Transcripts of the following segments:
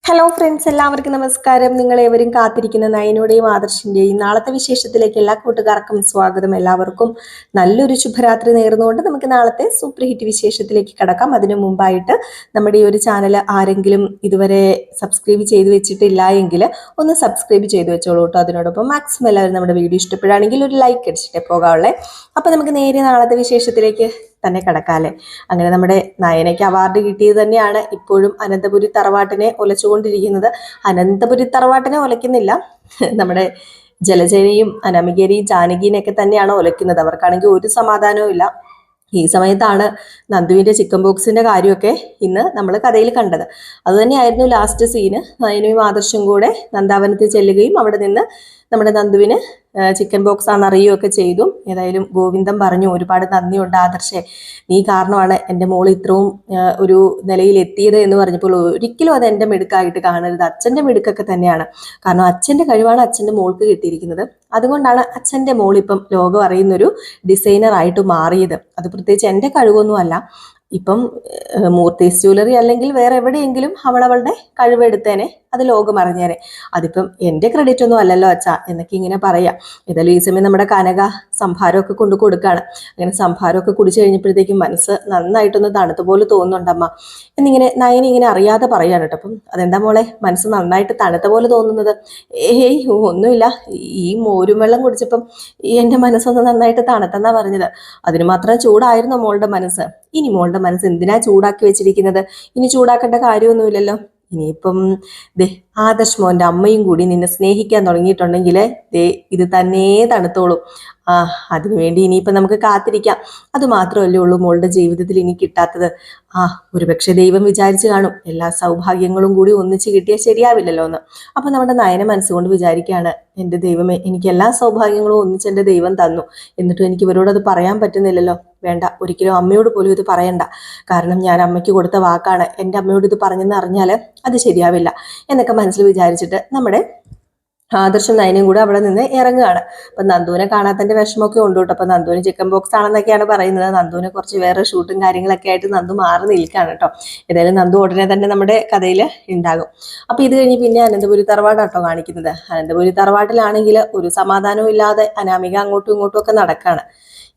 Hello friends, എല്ലാവർക്കും നമസ്കാരം. നിങ്ങളേവരും കാത്തിരിക്കുന്ന നയനയുടെയും ആദർശിൻ്റെയും നാളത്തെ വിശേഷത്തിലേക്ക് എല്ലാ കൂട്ടുകാർക്കും സ്വാഗതം. എല്ലാവർക്കും നല്ലൊരു ശുഭരാത്രി നേർന്നുകൊണ്ട് നമുക്ക് നാളത്തെ സൂപ്പർ ഹിറ്റ് വിശേഷത്തിലേക്ക് കടക്കാം. അതിനു മുമ്പായിട്ട് നമ്മുടെ ഈ ഒരു ചാനൽ ആരെങ്കിലും ഇതുവരെ സബ്സ്ക്രൈബ് ചെയ്ത് വെച്ചിട്ടില്ല എങ്കിൽ ഒന്ന് സബ്സ്ക്രൈബ് ചെയ്ത് വെച്ചോളൂ കേട്ടോ. അതിനോടൊപ്പം മാക്സിമം എല്ലാവരും നമ്മുടെ വീഡിയോ ഇഷ്ടപ്പെടുകയാണെങ്കിൽ ഒരു ലൈക്ക് അടിച്ചിട്ടേ പോകാവുള്ളേ. അപ്പോൾ നമുക്ക് നേരെ നാളത്തെ വിശേഷത്തിലേക്ക് തന്നെ കടക്കാല്ലേ. അങ്ങനെ നമ്മുടെ നയനയ്ക്ക് അവാർഡ് കിട്ടിയത് തന്നെയാണ് ഇപ്പോഴും അനന്തപുരി തറവാട്ടിനെ ഒലച്ചുകൊണ്ടിരിക്കുന്നത്. അനന്തപുരി തറവാട്ടിനെ ഒലയ്ക്കുന്നില്ല, നമ്മുടെ ജലജനെയും അനാമികേനെയും ജാനകിനെയൊക്കെ തന്നെയാണ് ഒലയ്ക്കുന്നത്. അവർക്കാണെങ്കിൽ ഒരു സമാധാനവും ഇല്ല. ഈ സമയത്താണ് നന്ദുവിൻ്റെ ചിക്കൻ ബോക്സിൻ്റെ കാര്യമൊക്കെ ഇന്ന് നമ്മൾ കഥയിൽ കണ്ടത്. അതുതന്നെയായിരുന്നു ലാസ്റ്റ് സീന്. നയനയും ആദർശും കൂടെ നന്ദാവനത്തിൽ ചെല്ലുകയും അവിടെ നിന്ന് നമ്മുടെ നന്ദുവിന് ചിക്കൻ ബോക്സ് ആണെന്ന് അറിയുകയൊക്കെ ചെയ്തു. ഏതായാലും ഗോവിന്ദൻ പറഞ്ഞു, ഒരുപാട് നന്ദിയുണ്ട് ആദർശേ, നീ കാരണമാണ് എൻ്റെ മോൾ ഇത്രയും ഒരു നിലയിൽ എത്തിയത് എന്ന് പറഞ്ഞപ്പോൾ ഒരിക്കലും അത് എൻ്റെ മിടുക്കായിട്ട് കാണരുത്, അച്ഛൻ്റെ മിടുക്കൊക്കെ തന്നെയാണ്. കാരണം അച്ഛൻ്റെ കഴിവാണ് അച്ഛൻ്റെ മോൾക്ക് കിട്ടിയിരിക്കുന്നത്. അതുകൊണ്ടാണ് അച്ഛൻ്റെ മോൾ ഇപ്പം ലോകം അറിയുന്നൊരു ഡിസൈനറായിട്ട് മാറിയത്. അത് പ്രത്യേകിച്ച് എൻ്റെ കഴിവൊന്നുമല്ല. ഇപ്പം മൂർത്തീസ് ജ്വല്ലറി അല്ലെങ്കിൽ വേറെ എവിടെയെങ്കിലും അവളവളുടെ കഴിവെടുത്തേനെ, അത് ലോകം അറിഞ്ഞേനെ. അതിപ്പം എൻ്റെ ക്രെഡിറ്റ് ഒന്നും അല്ലല്ലോ അച്ഛാ എന്നൊക്കെ ഇങ്ങനെ പറയാം. ഏതായാലും ഈ സമയം നമ്മുടെ കനക സംഭാരമൊക്കെ കൊണ്ട് കൊടുക്കുകയാണ്. അങ്ങനെ സംഭാരമൊക്കെ കുടിച്ചു കഴിഞ്ഞപ്പോഴത്തേക്കും മനസ്സ് നന്നായിട്ടൊന്ന് തണുത്തുപോലെ തോന്നുന്നുണ്ടമ്മ എന്നിങ്ങനെ നയനി ഇങ്ങനെ അറിയാതെ പറയാണ് കേട്ടോ. അപ്പം അതെന്താ മോളെ മനസ്സ് നന്നായിട്ട് തണുത്ത പോലെ തോന്നുന്നത്? ഏയ് ഒന്നുമില്ല, ഈ മോരും വെള്ളം കുടിച്ചപ്പം എൻ്റെ മനസ്സൊന്ന് നന്നായിട്ട് തണുത്തെന്നാ പറഞ്ഞത്. അതിന് മാത്രം ചൂടായിരുന്നു മോളുടെ മനസ്സ്. ഇനി മോളുടെ മനസ്സ് എന്തിനാ ചൂടാക്കി വെച്ചിരിക്കുന്നത്? ഇനി ചൂടാക്കേണ്ട കാര്യമൊന്നുമില്ലല്ലോ. ഇനിയിപ്പം ദേ ആദർശ് മോൻ്റെ അമ്മയും കൂടി നിന്നെ സ്നേഹിക്കാൻ തുടങ്ങിയിട്ടുണ്ടെങ്കിൽ ദേ ഇത് തന്നെ തണുത്തോളും. അതിനുവേണ്ടി ഇനിയിപ്പം നമുക്ക് കാത്തിരിക്കാം. അത് മാത്രമല്ലേ ഉള്ളൂ മോളുടെ ജീവിതത്തിൽ ഇനി കിട്ടാത്തത്. ഒരുപക്ഷെ ദൈവം വിചാരിച്ചു കാണും എല്ലാ സൗഭാഗ്യങ്ങളും കൂടി ഒന്നിച്ച് കിട്ടിയാൽ ശരിയാവില്ലല്ലോ എന്ന്. അപ്പം നമ്മുടെ നയന മനസ്സുകൊണ്ട് വിചാരിക്കുകയാണ്, എൻ്റെ ദൈവമേ, എനിക്ക് എല്ലാ സൗഭാഗ്യങ്ങളും ഒന്നിച്ച് എൻ്റെ ദൈവം തന്നു, എന്നിട്ടും എനിക്ക് ഇവരോട് അത് പറയാൻ പറ്റുന്നില്ലല്ലോ. വേണ്ട, ഒരിക്കലും അമ്മയോട് പോലും ഇത് പറയണ്ട. കാരണം ഞാൻ അമ്മയ്ക്ക് കൊടുത്ത വാക്കാണ്. എൻ്റെ അമ്മയോട് ഇത് പറഞ്ഞെന്ന് അറിഞ്ഞാൽ അത് ശരിയാവില്ല എന്നൊക്കെ മനസ്സിൽ വിചാരിച്ചിട്ട് നമ്മുടെ ആദർശം നയനും കൂടെ അവിടെ നിന്ന് ഇറങ്ങുകയാണ്. അപ്പം നന്ദുവിനെ കാണാത്തതിൻ്റെ വിഷമമൊക്കെ ഉണ്ട് കേട്ടോ. അപ്പം നന്ദുവിന് ചിക്കൻ ബോക്സ് ആണെന്നൊക്കെയാണ് പറയുന്നത്. നന്ദുവിനെ കുറച്ച് വേറെ ഷൂട്ടും കാര്യങ്ങളൊക്കെ ആയിട്ട് നന്ദു മാറി നിൽക്കുകയാണ് കേട്ടോ. ഏതായാലും നന്ദു ഉടനെ തന്നെ നമ്മുടെ കഥയിൽ ഉണ്ടാകും. അപ്പം ഇത് കഴിഞ്ഞ് പിന്നെ അനന്തപുരി തറവാടാട്ടോ കാണിക്കുന്നത്. അനന്തപുരി തറവാട്ടിലാണെങ്കിൽ ഒരു സമാധാനവും ഇല്ലാതെ അനാമിക അങ്ങോട്ടും ഇങ്ങോട്ടും ഒക്കെ നടക്കുകയാണ്.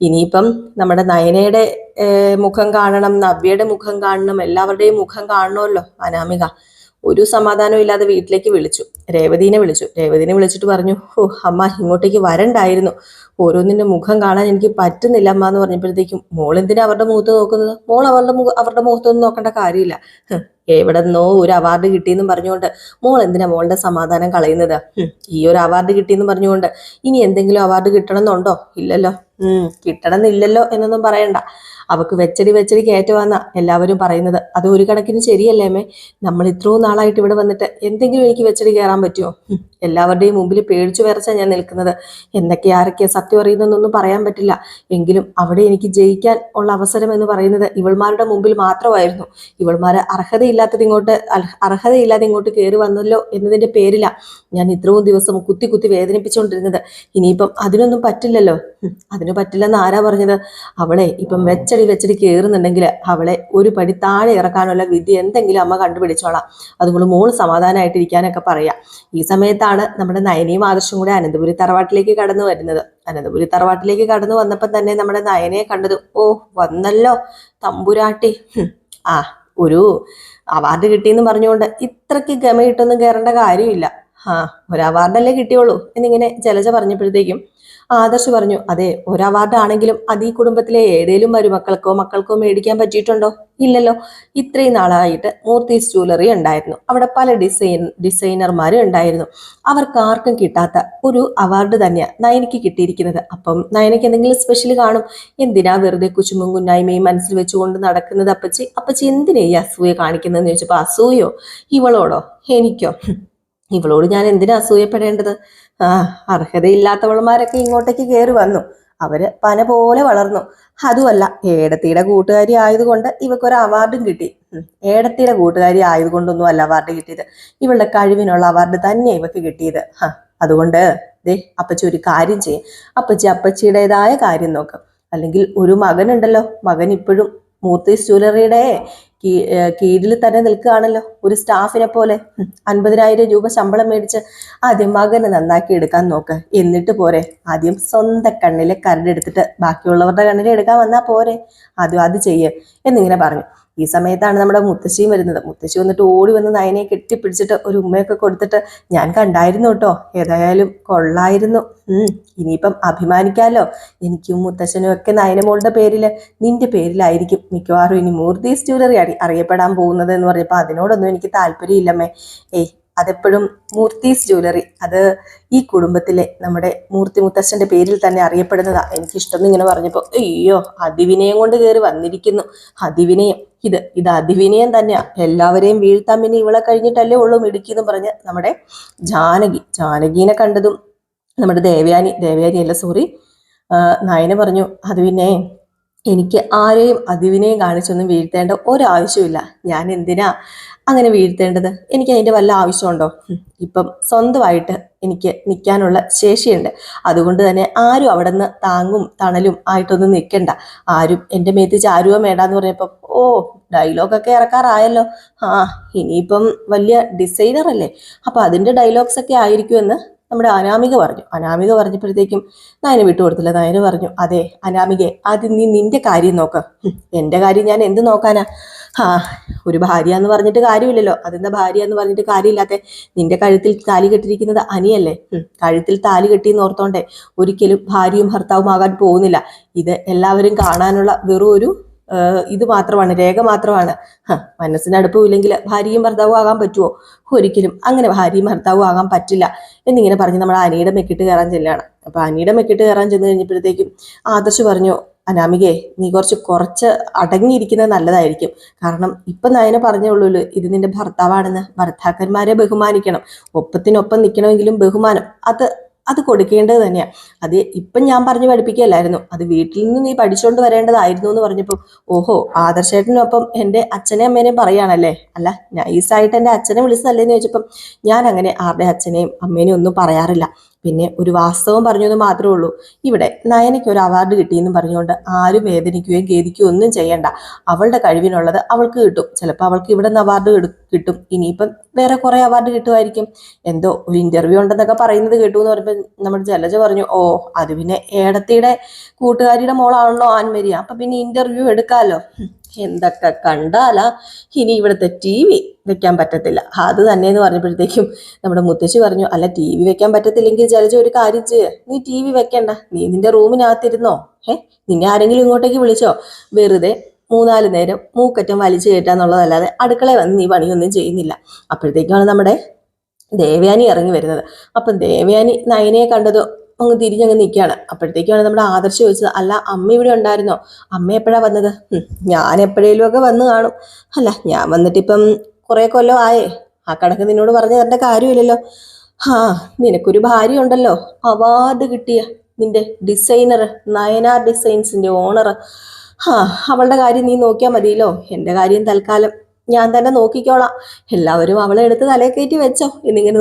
ഇനിയിപ്പം നമ്മുടെ നയനയുടെ മുഖം കാണണം, നവ്യയുടെ മുഖം കാണണം, എല്ലാവരുടെയും മുഖം കാണണമല്ലോ. അനാമിക ഒരു സമാധാനവും ഇല്ലാതെ വീട്ടിലേക്ക് വിളിച്ചു, രേവതിനെ വിളിച്ചിട്ട് പറഞ്ഞു, അമ്മ ഇങ്ങോട്ടേക്ക് വരണ്ടായിരുന്നു, ഓരോന്നിൻ്റെ മുഖം കാണാൻ എനിക്ക് പറ്റുന്നില്ല അമ്മ എന്ന് പറഞ്ഞപ്പോഴത്തേക്കും, മോൾ എന്തിനാ അവരുടെ മുഖത്ത് നോക്കുന്നത്? മോൾ അവരുടെ മുഖത്തൊന്നും നോക്കേണ്ട കാര്യമില്ല. എവിടെ നിന്നോ ഒരു അവാർഡ് കിട്ടിയെന്നും പറഞ്ഞുകൊണ്ട് മോൾ എന്തിനാ മോളുടെ സമാധാനം കളയുന്നത്? ഈ ഒരു അവാർഡ് കിട്ടിയെന്ന് പറഞ്ഞുകൊണ്ട് ഇനി എന്തെങ്കിലും അവാർഡ് കിട്ടണമെന്നുണ്ടോ? ഇല്ലല്ലോ. കിട്ടണമെന്നില്ലല്ലോ എന്നൊന്നും പറയണ്ട. അവക്ക് വെച്ചടി കയറ്റുവാന്നാ എല്ലാവരും പറയുന്നത്. അത് ഒരു കണക്കിന് ശരിയല്ലേ അമ്മേ? നമ്മൾ ഇത്രയും നാളായിട്ട് ഇവിടെ വന്നിട്ട് എന്തെങ്കിലും എനിക്ക് വെച്ചടി കയറാൻ പറ്റുമോ? എല്ലാവരുടെയും മുമ്പിൽ പേടിച്ചു വിറച്ചാണ് ഞാൻ നിൽക്കുന്നത്. ആരൊക്കെയാ സത്യം അറിയുന്നതെന്നൊന്നും പറയാൻ പറ്റില്ല. എങ്കിലും അവിടെ എനിക്ക് ജയിക്കാൻ ഉള്ള അവസരം എന്ന് പറയുന്നത് ഇവൾമാരുടെ മുമ്പിൽ മാത്രമായിരുന്നു. ഇവൾമാരെ അർഹതയില്ലാതെ ഇങ്ങോട്ട് കയറി വന്നല്ലോ എന്നതിൻ്റെ പേരിലാണ് ഞാൻ ഇത്രയും ദിവസം കുത്തി വേദനിപ്പിച്ചുകൊണ്ടിരുന്നത്. ഇനിയിപ്പം അതിനൊന്നും പറ്റില്ലല്ലോ. അതിന് പറ്റില്ലെന്ന് ആരാ പറഞ്ഞത്? അവളെ ഇപ്പം വെച്ചടി കയറുന്നുണ്ടെങ്കിൽ അവളെ ഒരു പടി താഴെ ഇറക്കാനുള്ള വിധി എന്തെങ്കിലും അമ്മ കണ്ടുപിടിച്ചോളാം. അതുകൊണ്ട് മോള് സമാധാനമായിട്ടിരിക്കാനൊക്കെ പറയാം. ഈ സമയത്താണ് നമ്മുടെ നയനയും ആദർശം കൂടെ അനന്തപുരി തറവാട്ടിലേക്ക് കടന്നു വരുന്നത്. അനന്തപുരി തറവാട്ടിലേക്ക് കടന്നു വന്നപ്പോൾ തന്നെ നമ്മുടെ നയനയെ കണ്ടത്, വന്നല്ലോ തമ്പുരാട്ടി. ഒരു അവാർഡ് കിട്ടിയെന്ന് പറഞ്ഞുകൊണ്ട് ഇത്രയ്ക്ക് ഗമയിട്ടൊന്നും കയറേണ്ട കാര്യമില്ല. ഒരു അവാർഡല്ലേ കിട്ടിയോളൂ എന്നിങ്ങനെ ജലജ പറഞ്ഞപ്പോഴത്തേക്കും ആദർശ് പറഞ്ഞു, അതെ, ഒരു അവാർഡ് ആണെങ്കിലും അത് ഈ കുടുംബത്തിലെ ഏതേലും മക്കൾക്കോ മേടിക്കാൻ പറ്റിയിട്ടുണ്ടോ? ഇല്ലല്ലോ. ഇത്രയും നാളായിട്ട് മൂർത്തീസ് ജ്വല്ലറി ഉണ്ടായിരുന്നു, അവിടെ പല ഡിസൈനർമാരും ഉണ്ടായിരുന്നു. അവർക്ക് ആർക്കും കിട്ടാത്ത ഒരു അവാർഡ് തന്നെയാണ് നയനയ്ക്ക് കിട്ടിയിരിക്കുന്നത്. അപ്പം നയനയ്ക്ക് എന്തെങ്കിലും സ്പെഷ്യൽ കാണും. എന്തിനാ വെറുതെ കുശുമ്പും കുന്നായ്മയും മനസ്സിൽ വെച്ചുകൊണ്ട് നടക്കുന്നത് അപ്പച്ചി എന്തിനാ ഈ അസൂയ കാണിക്കുന്നതെന്ന് ചോദിച്ചപ്പോൾ, അസൂയോ? ഇവളോടോ? എനിക്കോ? ഇവളോട് ഞാൻ എന്തിനാ അസൂയപ്പെടേണ്ടത്? അർഹതയില്ലാത്തവൾമാരൊക്കെ ഇങ്ങോട്ടേക്ക് കയറി വന്നു. അവര് പന പോലെ വളർന്നു. അതുമല്ല, ഏടത്തിയുടെ കൂട്ടുകാരി ആയതുകൊണ്ട് ഇവക്കൊരു അവാർഡും കിട്ടി. ഏടത്തിയുടെ കൂട്ടുകാരി ആയതുകൊണ്ടൊന്നും അല്ല അവാർഡ് കിട്ടിയത്, ഇവളുടെ കഴിവിനുള്ള അവാർഡ് തന്നെയാണ് ഇവക്ക് കിട്ടിയത്. അതുകൊണ്ട് അപ്പച്ചി ഒരു കാര്യം ചെയ്യും, അപ്പച്ചിയുടേതായ കാര്യം നോക്കും. അല്ലെങ്കിൽ ഒരു മകനുണ്ടല്ലോ, മകൻ ഇപ്പോഴും മൂർത്തീസ് ജ്വല്ലറിയുടെ കീഴിൽ തന്നെ നിൽക്കുകയാണല്ലോ, ഒരു സ്റ്റാഫിനെ പോലെ. 50,000 രൂപ ശമ്പളം മേടിച്ച് ആദ്യം മകനെ നന്നാക്കി എടുക്കാൻ നോക്ക്, എന്നിട്ട് പോരെ. ആദ്യം സ്വന്തം കണ്ണിലെ കരടെടുത്തിട്ട് ബാക്കിയുള്ളവരുടെ കണ്ണിലെ എടുക്കാൻ വന്നാൽ പോരെ. ആദ്യം അത് ചെയ്യ് എന്നിങ്ങനെ പറഞ്ഞു. ഈ സമയത്താണ് നമ്മുടെ മുത്തശ്ശിയും വരുന്നത്. മുത്തശ്ശി വന്നിട്ട് ഓടി വന്ന് നയനെ കെട്ടിപ്പിടിച്ചിട്ട് ഒരു ഉമ്മയൊക്കെ കൊടുത്തിട്ട്, ഞാൻ കണ്ടായിരുന്നു കേട്ടോ, ഏതായാലും കൊള്ളായിരുന്നു. ഇനിയിപ്പം അഭിമാനിക്കാലോ, എനിക്കും മുത്തശ്ശനും ഒക്കെ നയനമോളുടെ പേരിൽ, നിന്റെ പേരിലായിരിക്കും മിക്കവാറും ഇനി മൂർത്തീസ് ജ്വല്ലറി അറിയപ്പെടാൻ പോകുന്നത് എന്ന് പറഞ്ഞപ്പോൾ അതിനോടൊന്നും എനിക്ക് താല്പര്യമില്ലമ്മേ. അതെപ്പോഴും മൂർത്തീസ് ജ്വല്ലറി, അത് ഈ കുടുംബത്തിലെ നമ്മുടെ മൂർത്തി മുത്തശ്ശന്റെ പേരിൽ തന്നെ അറിയപ്പെടുന്നതാ എനിക്കിഷ്ടം ഇങ്ങനെ പറഞ്ഞപ്പോൾ, അയ്യോ അതിവിനയം കൊണ്ട് കയറി വന്നിരിക്കുന്നു. അതിവിനയം, ഇത് അതിവിനയം തന്നെയാ. എല്ലാവരെയും വീഴ്ത്താൻ പിന്നെ ഇവളെ കഴിഞ്ഞിട്ടല്ലേ ഉള്ളൂ മിടുക്കിയെന്ന് പറഞ്ഞ് നമ്മുടെ ജാനകീനെ കണ്ടതും നമ്മുടെ ദേവയാനി സോറി നയന പറഞ്ഞു, അത് പിന്നെ എനിക്ക് ആരെയും അതിവിനെയും കാണിച്ചൊന്നും വീഴ്ത്തേണ്ട ഒരാവശ്യമില്ല. ഞാൻ എന്തിനാ അങ്ങനെ വീഴ്ത്തേണ്ടത്? എനിക്ക് അതിൻ്റെ വല്ല ആവശ്യമുണ്ടോ? ഇപ്പം സ്വന്തമായിട്ട് എനിക്ക് നിൽക്കാനുള്ള ശേഷിയുണ്ട്. അതുകൊണ്ട് തന്നെ ആരും അവിടെ നിന്ന് താങ്ങും തണലും ആയിട്ടൊന്നും നിൽക്കണ്ട. ആരും എൻ്റെ മേത്ത് ചാരുവ വേണ്ടാന്ന് പറഞ്ഞപ്പം ഡയലോഗൊക്കെ ഇറക്കാറായല്ലോ. ഇനിയിപ്പം വലിയ ഡിസൈനർ അല്ലേ, അപ്പം അതിൻ്റെ ഡയലോഗ്സ് ഒക്കെ ആയിരിക്കുമെന്ന് നമ്മുടെ അനാമിക പറഞ്ഞപ്പോഴത്തേക്കും നയന് വിട്ടുകൊടുത്തില്ല. നയന് പറഞ്ഞു, അതെ അനാമികെ, ആദ്യം നീ നിന്റെ കാര്യം നോക്ക്. എൻ്റെ കാര്യം ഞാൻ എന്ത് നോക്കാനാ? ഒരു ഭാര്യ എന്ന് പറഞ്ഞിട്ട് കാര്യമില്ലല്ലോ. അതെന്താ ഭാര്യ എന്ന് പറഞ്ഞിട്ട് കാര്യമില്ലാത്ത? നിന്റെ കഴുത്തിൽ താലി കെട്ടിരിക്കുന്നത് അനിയല്ലേ? കഴുത്തിൽ താലി കെട്ടിയെന്ന് ഓർത്തോണ്ടേ ഒരിക്കലും ഭാര്യയും ഭർത്താവും ആകാൻ പോകുന്നില്ല. ഇത് എല്ലാവരും കാണാനുള്ള വെറും ഒരു ഇത് മാത്രമാണ്, രേഖ മാത്രമാണ്. മനസ്സിനടുപ്പമില്ലെങ്കിൽ ഭാര്യയും ഭർത്താവും ആകാൻ പറ്റുമോ? ഒരിക്കലും അങ്ങനെ ഭാര്യയും ഭർത്താവും ആകാൻ പറ്റില്ല എന്നിങ്ങനെ പറഞ്ഞ് നമ്മൾ അനിയുടെ മെക്കിട്ട് കയറാൻ ചെല്ലാണ്. അപ്പൊ അനിയുടെ മെക്കിട്ട് കയറാൻ ചെന്ന് കഴിഞ്ഞപ്പോഴത്തേക്കും ആദർശ് പറഞ്ഞു, അനാമികയെ നീ കുറച്ച് അടങ്ങിയിരിക്കുന്നത് നല്ലതായിരിക്കും. കാരണം ഇപ്പൊ നയന പറഞ്ഞോളൂ, ഇത് നിന്റെ ഭർത്താവാണെന്ന്. ഭർത്താക്കന്മാരെ ബഹുമാനിക്കണം, ഒപ്പത്തിനൊപ്പം നിൽക്കണമെങ്കിലും ബഹുമാനം അത് കൊടുക്കേണ്ടത് തന്നെയാണ്. അത് ഇപ്പം ഞാൻ പറഞ്ഞു പഠിപ്പിക്കുകയല്ലായിരുന്നു, അത് വീട്ടിൽ നിന്ന് നീ പഠിച്ചുകൊണ്ട് വരേണ്ടതായിരുന്നു എന്ന് പറഞ്ഞപ്പോൾ, ഓഹോ ആദർശേട്ടനൊപ്പം എൻ്റെ അച്ഛനെയും അമ്മേനെയും പറയാണല്ലേ? അല്ല, നൈസായിട്ട് എൻ്റെ അച്ഛനെ വിളിച്ചതല്ലേന്ന് ചോദിച്ചപ്പം, ഞാൻ അങ്ങനെ ആരുടെ അച്ഛനെയും അമ്മേനെയും ഒന്നും പറയാറില്ല. പിന്നെ ഒരു വാസ്തവം പറഞ്ഞത് മാത്രമേ ഉള്ളൂ. ഇവിടെ നയനയ്ക്ക് ഒരു അവാർഡ് കിട്ടിയെന്നും പറഞ്ഞുകൊണ്ട് ആരും വേദനിക്കുകയും ഖേദിക്കുകയും ഒന്നും ചെയ്യണ്ട. അവളുടെ കഴിവിനുള്ളത് അവൾക്ക് കിട്ടും. ചിലപ്പോൾ അവൾക്ക് ഇവിടെ നിന്ന് അവാർഡ് കിട്ടും. ഇനിയിപ്പം വേറെ കുറെ അവാർഡ് കിട്ടുമായിരിക്കും. എന്തോ ഒരു ഇന്റർവ്യൂ ഉണ്ടെന്നൊക്കെ പറയുന്നത് കേട്ടു എന്ന് പറയുമ്പോൾ നമ്മുടെ ജലജ പറഞ്ഞു, അത് പിന്നെ ഏടത്തിയുടെ കൂട്ടുകാരിയുടെ മോളാണല്ലോ ആൻമരിയ, അപ്പൊ പിന്നെ ഇന്റർവ്യൂ എടുക്കാമല്ലോ. എന്തൊക്കെ കണ്ടാലാ ഇനി ഇവിടുത്തെ TV വെക്കാൻ പറ്റത്തില്ല. അത് തന്നെയെന്ന് പറഞ്ഞപ്പോഴത്തേക്കും നമ്മുടെ മുത്തശ്ശി പറഞ്ഞു, അല്ല TV വെക്കാൻ പറ്റത്തില്ലെങ്കിൽ ജലജ ഒരു കാര്യം ചെയ്യ്, നീ TV വെക്കണ്ട, നീ നിന്റെ റൂമിനകത്തിരുന്നോ. നിന്നെ ആരെങ്കിലും ഇങ്ങോട്ടേക്ക് വിളിച്ചോ? വെറുതെ 3-4 നേരം മൂക്കറ്റം വലിച്ചു കയറ്റാന്നുള്ളതല്ലാതെ അടുക്കളയിൽ വന്ന് നീ പണിയൊന്നും ചെയ്യുന്നില്ല. അപ്പോഴത്തേക്കാണ് നമ്മുടെ ദേവയാനി ഇറങ്ങി വരുന്നത്. അപ്പം ദേവയാനി നയനയെ കണ്ടത് അങ്ങ് തിരിഞ്ഞങ്ങ് നിൽക്കുകയാണ്. അപ്പോഴത്തേക്കാണ് നമ്മുടെ ആദർശ് ചോദിച്ചത്, അല്ല അമ്മ ഇവിടെ ഉണ്ടായിരുന്നോ? അമ്മ എപ്പോഴാ വന്നത്? ഞാൻ എപ്പോഴേലും ഒക്കെ വന്ന് കാണും. അല്ല, ഞാൻ വന്നിട്ടിപ്പം കുറെ കൊല്ലം ആയേ. ആ കണക്ക് നിന്നോട് പറഞ്ഞു തരേണ്ട കാര്യമില്ലല്ലോ. നിനക്കൊരു ഭാര്യ ഉണ്ടല്ലോ, അവാർഡ് കിട്ടിയ നിന്റെ ഡിസൈനർ, നയനാർ ഡിസൈൻസിന്റെ ഓണർ. അവളുടെ കാര്യം നീ നോക്കിയാൽ മതിയല്ലോ. എൻ്റെ കാര്യം തൽക്കാലം ഞാൻ തന്നെ നോക്കിക്കോളാം. എല്ലാവരും അവളെ എടുത്ത് തലയെ കയറ്റി വെച്ചോ എന്നിങ്ങനെ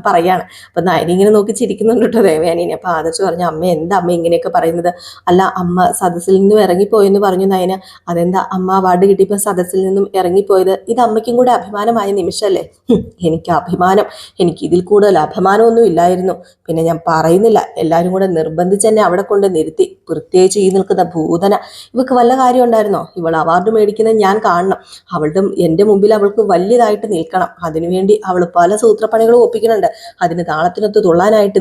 പറയാണ്. അപ്പൊ നയനി ഇങ്ങനെ നോക്കി ചിരിക്കുന്നുണ്ട് കേട്ടോ ദേവയാനിനെ. അപ്പൊ ആദർശ് പറഞ്ഞു, അമ്മ എന്താ അമ്മ ഇങ്ങനെയൊക്കെ പറയുന്നത്? അല്ല, അമ്മ സദസ്സിൽ നിന്നും ഇറങ്ങിപ്പോയെന്ന് പറഞ്ഞു നയന. അതെന്താ അമ്മ അവാർഡ് കിട്ടിയപ്പോൾ സദസ്സിൽ നിന്നും ഇറങ്ങിപ്പോയത്? ഇത് അമ്മയ്ക്കും കൂടെ അഭിമാനമായ നിമിഷമല്ലേ? എനിക്ക് അഭിമാനം, എനിക്ക് ഇതിൽ കൂടുതൽ അഭിമാനമൊന്നും ഇല്ലായിരുന്നു. പിന്നെ ഞാൻ പറയുന്നില്ല, എല്ലാവരും കൂടെ നിർബന്ധിച്ച് എന്നെ അവിടെ കൊണ്ട് നിർത്തി. പ്രത്യേകിച്ച് ഈ നിൽക്കുന്ന ഭൂതന, ഇവക്ക് വല്ല കാര്യം ഉണ്ടായിരുന്നോ? ഇവൾ അവാർഡ് മേടിക്കുന്നത് ഞാൻ കാണണം. അവളുടെ എൻ്റെ മുമ്പിൽ അവൾക്ക് വലിയതായിട്ട് നിൽക്കണം. അതിനുവേണ്ടി അവൾ പല സൂത്രപ്പണികളും ഒപ്പിക്കുന്നുണ്ട്. അതിന് താളത്തിനൊത്ത് തുള്ളാനായിട്ട്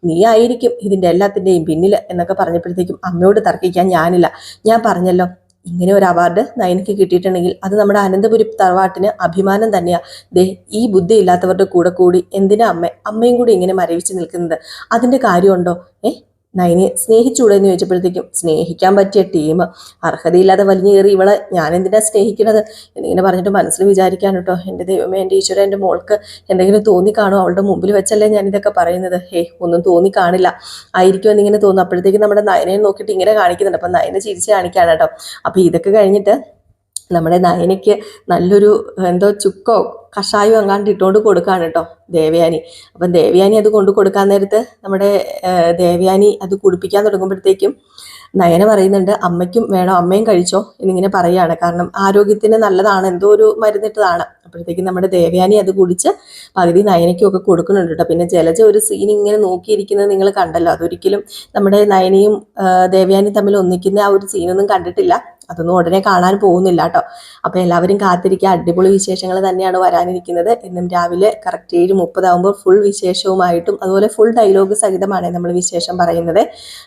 നീ ആയിരിക്കും ഇതിൻ്റെ എല്ലാത്തിൻ്റെയും പിന്നിൽ എന്നൊക്കെ പറഞ്ഞപ്പോഴത്തേക്കും അമ്മയോട് തർക്കിക്കാൻ ഞാനില്ല. ഞാൻ പറഞ്ഞല്ലോ, ഇങ്ങനെ ഒരു അവാർഡ് നയനയ്ക്ക് കിട്ടിയിട്ടുണ്ടെങ്കിൽ അത് നമ്മുടെ അനന്തപുരി തറവാട്ടിന് അഭിമാനം തന്നെയാ. ഈ ബുദ്ധി ഇല്ലാത്തവരുടെ കൂടെ കൂടി എന്തിനാ അമ്മയും കൂടി ഇങ്ങനെ മരവിച്ച് നിൽക്കുന്നത്? അതിൻ്റെ കാര്യമുണ്ടോ? നയനെ സ്നേഹിച്ചൂടെ എന്ന് ചോദിച്ചപ്പോഴത്തേക്കും, സ്നേഹിക്കാൻ പറ്റിയ ടീം, അർഹതയില്ലാതെ വലിഞ്ഞേറി ഇവളെ ഞാൻ എന്തിനാ സ്നേഹിക്കണത് എന്നിങ്ങനെ പറഞ്ഞിട്ട് മനസ്സിൽ വിചാരിക്കാൻ കേട്ടോ, എൻ്റെ ദൈവമേ, എൻ്റെ ഈശ്വര, എൻ്റെ മോൾക്ക് എന്തെങ്കിലും തോന്നിക്കാണോ? അവളുടെ മുമ്പിൽ വെച്ചല്ലേ ഞാനിതൊക്കെ പറയുന്നത്. ഒന്നും തോന്നിക്കാണില്ല ആയിരിക്കും എന്നിങ്ങനെ തോന്നും. അപ്പോഴത്തേക്കും നമ്മുടെ നയനെ നോക്കിയിട്ട് ഇങ്ങനെ കാണിക്കുന്നുണ്ട്. അപ്പം നയനെ ചിരിച്ച് കാണിക്കാണ് കേട്ടോ. അപ്പം ഇതൊക്കെ കഴിഞ്ഞിട്ട് നമ്മുടെ നയനയ്ക്ക് നല്ലൊരു എന്തോ ചുക്കോ കഷായോ അങ്ങാണ്ട് ഇട്ടുകൊണ്ട് കൊടുക്കുകയാണ് കേട്ടോ ദേവയാനി. അപ്പം ദേവയാനി അത് കൊണ്ട് കൊടുക്കാൻ നേരത്ത് നമ്മുടെ ദേവയാനി അത് കുടിപ്പിക്കാൻ തുടങ്ങുമ്പോഴത്തേക്കും നയന പറയുന്നുണ്ട് അമ്മയ്ക്കും വേണം, അമ്മയും കഴിച്ചോ എന്നിങ്ങനെ പറയുകയാണ്. കാരണം ആരോഗ്യത്തിന് നല്ലതാണ്, എന്തോ ഒരു മരുന്നിട്ടതാണ്. അപ്പോഴത്തേക്കും നമ്മുടെ ദേവയാനി അത് കുടിച്ച് പകുതി നയനയ്ക്കും ഒക്കെ കൊടുക്കുന്നുണ്ട് കേട്ടോ. പിന്നെ ജലജ ഒരു സീൻ ഇങ്ങനെ നോക്കിയിരിക്കുന്നത് നിങ്ങൾ കണ്ടല്ലോ. അതൊരിക്കലും നമ്മുടെ നയനയും ദേവയാനി തമ്മിൽ ഒന്നിക്കുന്ന ആ ഒരു സീനൊന്നും കണ്ടിട്ടില്ല. അതൊന്നും ഉടനെ കാണാൻ പോകുന്നില്ല കേട്ടോ. അപ്പോൾ എല്ലാവരും കാത്തിരിക്കുക, അടിപൊളി വിശേഷങ്ങൾ തന്നെയാണ് വരാനിരിക്കുന്നത്. എന്നും രാവിലെ കറക്റ്റ് 7:30 ഫുൾ വിശേഷവുമായിട്ടും അതുപോലെ ഫുൾ ഡയലോഗ് സഹിതമാണ് നമ്മൾ വിശേഷം പറയുന്നത്.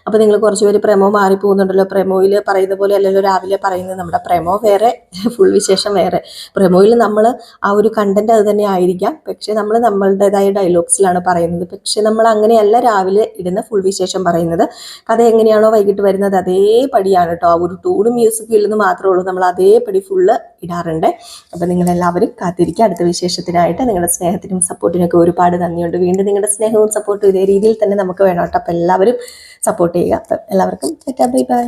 അപ്പോൾ നിങ്ങൾ കുറച്ചുപേര് പ്രമോ മാറിപ്പോകുന്നുണ്ടല്ലോ. പ്രമോയിൽ പറയുന്ന പോലെ അല്ലല്ലോ രാവിലെ പറയുന്നത്. നമ്മുടെ പ്രമോ വേറെ, ഫുൾ വിശേഷം വേറെ. പ്രമോയിൽ നമ്മൾ ആ ഒരു കണ്ടന്റ് അത് തന്നെ ആയിരിക്കാം, പക്ഷേ നമ്മൾ നമ്മളുടേതായ ഡയലോഗ്സിലാണ് പറയുന്നത്. പക്ഷേ നമ്മൾ അങ്ങനെയല്ല രാവിലെ ഇടുന്ന ഫുൾ വിശേഷം പറയുന്നത്. കഥ എങ്ങനെയാണോ വൈകിട്ട് വരുന്നത് അതേപടിയാണ് കേട്ടോ. ആ ഒരു ടൂണും മ്യൂസിക്കും ഇല്ലെന്ന് മാത്രമേ ഉള്ളൂ, നമ്മൾ അതേപടി ഫുള്ള് ഇടാറുണ്ട്. അപ്പം നിങ്ങളെല്ലാവരും കാത്തിരിക്കുക അടുത്ത വിശേഷത്തിനായിട്ട്. നിങ്ങളുടെ സ്നേഹത്തിനും സപ്പോർട്ടിനൊക്കെ ഒരുപാട് നന്ദിയുണ്ട്. വീണ്ടും നിങ്ങളുടെ സ്നേഹവും സപ്പോർട്ടും ഇതേ രീതിയിൽ തന്നെ നമുക്ക് വേണം കേട്ടോ. അപ്പം എല്ലാവരും സപ്പോർട്ട് ചെയ്യുക. അപ്പം എല്ലാവർക്കും ബൈ ബൈ.